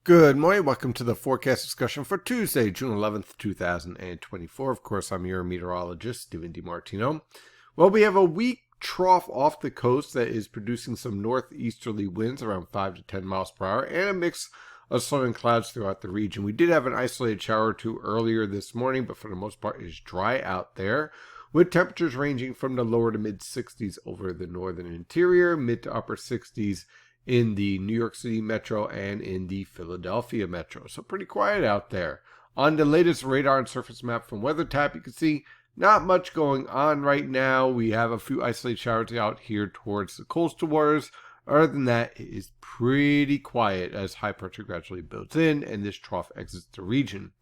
Good morning. Welcome to the forecast discussion for Tuesday, June 11th, 2024. Of course, I'm your meteorologist, Stephen DiMartino. Well, we have a weak trough off the coast that is producing some northeasterly winds around 5 to 10 miles per hour and a mix of sun and clouds throughout the region. We did have an isolated shower or two earlier this morning, but for the most part, it's dry out there, with temperatures ranging from the lower to mid 60s over the northern interior, mid to upper 60s in the New York City metro and in the Philadelphia metro. So pretty quiet out there. On the latest radar and surface map from WeatherTap, you can see not much going on right now. We have a few isolated showers out here towards the coastal waters. Other than that, it is pretty quiet as high pressure gradually builds in and this trough exits the region.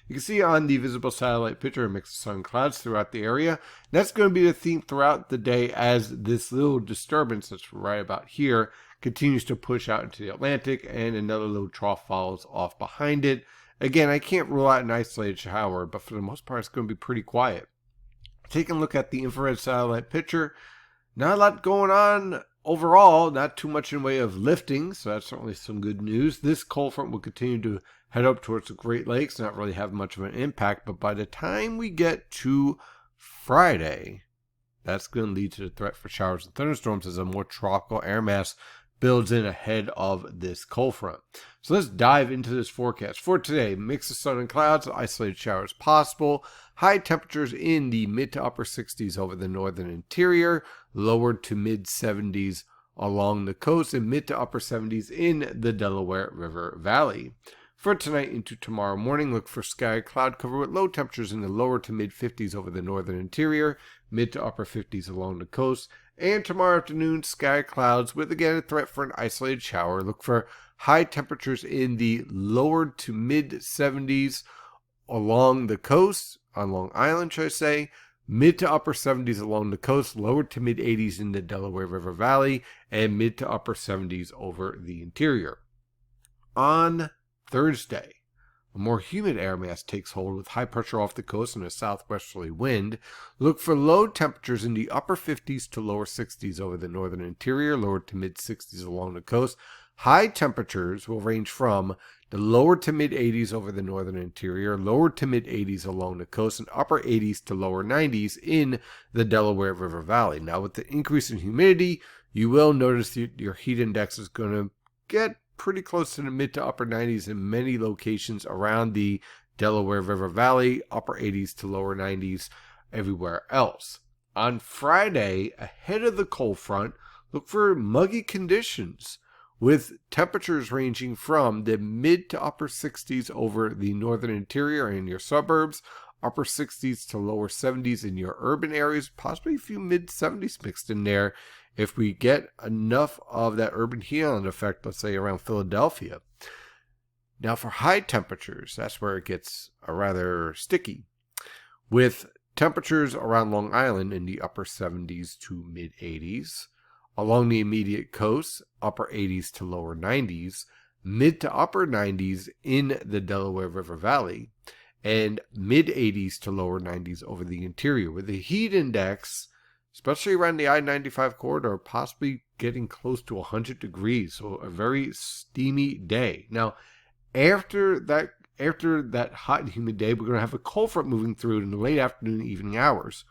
You can see on the visible satellite picture a mix of sun and clouds throughout the area. That's going to be the theme throughout the day as this little disturbance that's right about here continues to push out into the Atlantic and another little trough follows off behind it. Again, I can't rule out an isolated shower, but for the most part, it's going to be pretty quiet. Taking a look at the infrared satellite picture, not a lot going on overall, not too much in way of lifting, so that's certainly some good news. This cold front will continue to head up towards the Great Lakes, not really have much of an impact, but by the time we get to Friday, that's going to lead to the threat for showers and thunderstorms as a more tropical air mass builds in ahead of this cold front. So let's dive into this forecast. For today, mix of sun and clouds, isolated showers possible, high temperatures in the mid to upper 60s over the northern interior, lower to mid 70s along the coast, and mid to upper 70s in the Delaware River Valley. For tonight into tomorrow morning, look for sky cloud cover with low temperatures in the lower to mid 50s over the northern interior, mid to upper 50s along the coast. And tomorrow afternoon, sky clouds with again a threat for an isolated shower. Look for high temperatures in the lower to mid 70s along the coast, on Long Island, should I say. Mid to upper 70s along the coast, lower to mid 80s in the Delaware River Valley, and mid to upper 70s over the interior. On Thursday, a more humid air mass takes hold with high pressure off the coast and a southwesterly wind. Look for low temperatures in the upper 50s to lower 60s over the northern interior, lower to mid 60s along the coast. High temperatures will range from the lower to mid 80s over the northern interior, lower to mid 80s along the coast, and upper 80s to lower 90s in the Delaware River Valley. Now, with the increase in humidity, you will notice that your heat index is going to get pretty close to the mid to upper 90s in many locations around the Delaware River Valley, upper 80s to lower 90s everywhere else. On Friday, ahead of the cold front, look for muggy conditions with temperatures ranging from the mid to upper 60s over the northern interior and your suburbs, upper 60s to lower 70s in your urban areas, possibly a few mid 70s mixed in there if we get enough of that urban heat island effect, let's say around Philadelphia. Now for high temperatures, that's where it gets rather sticky, with temperatures around Long Island in the upper 70s to mid 80s, along the immediate coast, upper 80s to lower 90s, mid to upper 90s in the Delaware River Valley, and mid 80s to lower 90s over the interior, with the heat index, especially around the I-95 corridor, possibly getting close to 100 degrees. So a very steamy day. Now, after that hot and humid day, we're going to have a cold front moving through in the late afternoon and evening hours.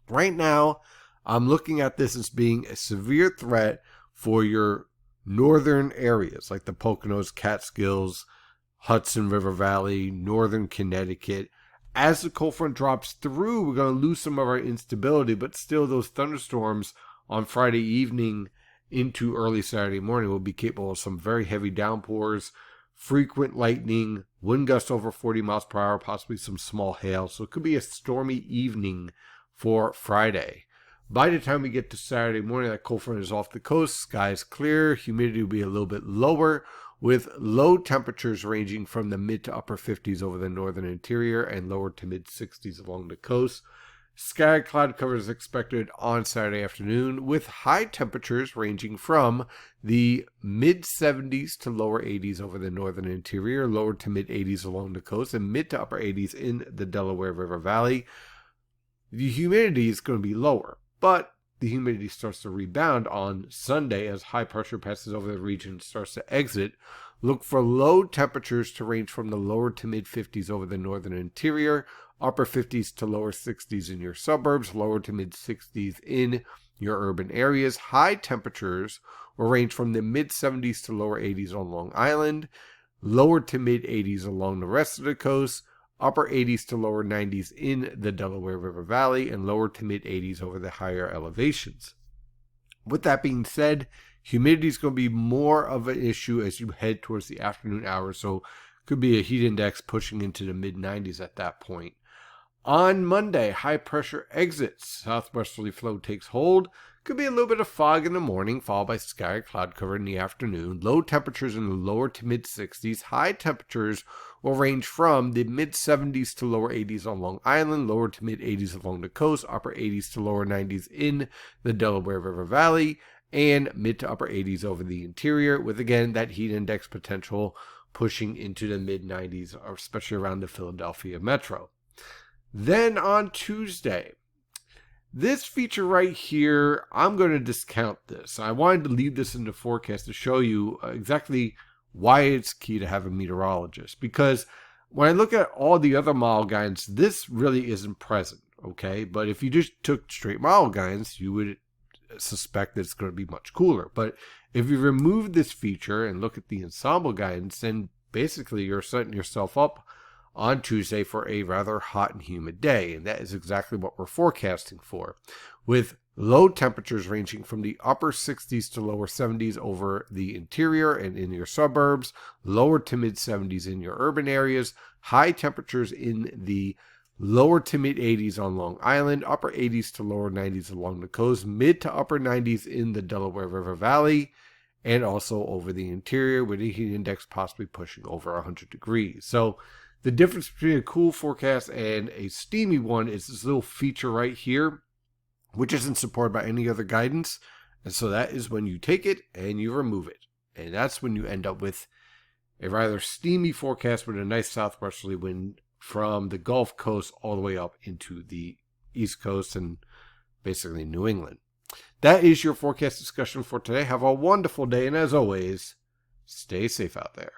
Right now, I'm looking at this as being a severe threat for your northern areas like the Poconos, Catskills, Hudson River Valley, northern Connecticut. As the cold front drops through, we're going to lose some of our instability, but still those thunderstorms on Friday evening into early Saturday morning will be capable of some very heavy downpours, frequent lightning, wind gusts over 40 miles per hour, possibly some small hail. So it could be a stormy evening for Friday. By the time we get to Saturday morning, that cold front is off the coast, sky is clear, humidity will be a little bit lower, with low temperatures ranging from the mid to upper 50s over the northern interior and lower to mid 60s along the coast. Sky cloud cover is expected on Saturday afternoon, with high temperatures ranging from the mid 70s to lower 80s over the northern interior, lower to mid 80s along the coast, and mid to upper 80s in the Delaware River Valley. The humidity is going to be lower, but the humidity starts to rebound on Sunday as high pressure passes over the region and starts to exit. Look for low temperatures to range from the lower to mid 50s over the northern interior, upper 50s to lower 60s in your suburbs, lower to mid 60s in your urban areas. High temperatures will range from the mid 70s to lower 80s on Long Island, lower to mid 80s along the rest of the coast, upper 80s to lower 90s in the Delaware River Valley, and lower to mid 80s over the higher elevations. With that being said, humidity is going to be more of an issue as you head towards the afternoon hours, so could be a heat index pushing into the mid 90s at that point. On Monday, high pressure exits. Southwesterly flow takes hold. Could be a little bit of fog in the morning, followed by sky or cloud cover in the afternoon. Low temperatures in the lower to mid 60s. High temperatures will range from the mid 70s to lower 80s on Long Island, lower to mid 80s along the coast, upper 80s to lower 90s in the Delaware River Valley, and mid to upper 80s over the interior, with again that heat index potential pushing into the mid 90s, especially around the Philadelphia metro. Then on Tuesday, this feature right here, I'm going to discount this. I wanted to leave this in the forecast to show you exactly why it's key to have a meteorologist. Because when I look at all the other model guidance, this really isn't present, okay? But if you just took straight model guidance, you would suspect that it's going to be much cooler. But if you remove this feature and look at the ensemble guidance, then basically you're setting yourself up on Tuesday for a rather hot and humid day, and that is exactly what we're forecasting for, with low temperatures ranging from the upper 60s to lower 70s over the interior and in your suburbs, lower to mid 70s in your urban areas, high temperatures in the lower to mid 80s on Long Island, upper 80s to lower 90s along the coast, mid to upper 90s in the Delaware River Valley, and also over the interior, with the heat index possibly pushing over 100 degrees. So the difference between a cool forecast and a steamy one is this little feature right here, which isn't supported by any other guidance. And so that is when you take it and you remove it. And that's when you end up with a rather steamy forecast with a nice southwesterly wind from the Gulf Coast all the way up into the East Coast and basically New England. That is your forecast discussion for today. Have a wonderful day. And as always, stay safe out there.